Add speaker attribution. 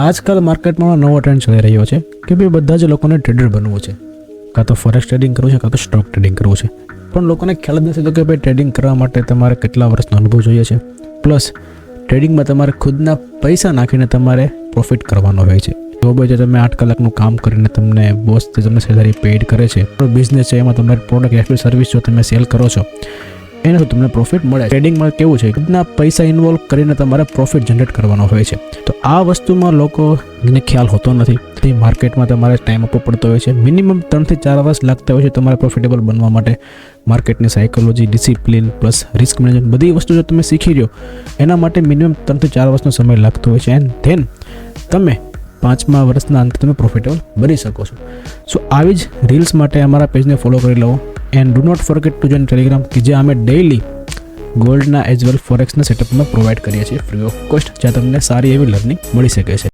Speaker 1: આજકાલ માર્કેટમાં નવો ટ્રેન્ડ ચાલી રહ્યો છે કે ભાઈ બધા જ લોકોને ટ્રેડર બનવું છે, કાં તો ફોરેક્સ ટ્રેડિંગ કરવું છે, કાં તો સ્ટોક ટ્રેડિંગ કરવું છે. પણ લોકોને ખ્યાલ જ નથી કે ભાઈ ટ્રેડિંગ કરવા માટે તમારે કેટલા વર્ષનો અનુભવ જોઈએ છે, પ્લસ ટ્રેડિંગમાં તમારે ખુદના પૈસા નાખીને તમારે પ્રોફિટ કરવાનો હોય છે. જો ભાઈ તમે 8 કલાકનું કામ કરીને તમને બોસ તમને સેલરી પેઇડ કરે છે, બિઝનેસ છે, એમાં તમારી પ્રોડક્ટ યા સર્વિસ જો તમે સેલ કરો છો એનાથી તમને પ્રોફિટ મળે. ટ્રેડિંગમાં કેવું છે, ખુદના પૈસા ઇન્વોલ્વ કરીને તમારે પ્રોફિટ જનરેટ કરવાનો હોય છે. તો આ વસ્તુમાં લોકોને ખ્યાલ હોતો નથી. તે માર્કેટમાં તમારે ટાઈમ આપવો પડતો હોય છે. મિનિમમ 3 થી 4 વર્ષ લાગતા હોય છે તમારે પ્રોફિટેબલ બનવા માટે. માર્કેટની psychology, discipline plus risk management બધી વસ્તુ જો તમે શીખી રહ્યો એના માટે મિનિમમ 3 થી 4 વર્ષનો સમય લાગતો હોય છે. એન્ડ ધેન તમે 5મા વર્ષના અંતે તમે પ્રોફિટેબલ બની શકો છો. સો આવી જ રીલ્સ માટે અમારા પેજને ફોલો કરી લો. And do not forget to join Telegram, કે જે અમે ડેઇલી ગોલ્ડના એઝ વેલ ફોરેક્સના સેટઅપમાં પ્રોવાઈડ કરીએ છીએ ફ્રી ઓફ કોસ્ટ, જ્યાં તમને સારી એવી લર્નિંગ મળી શકે છે.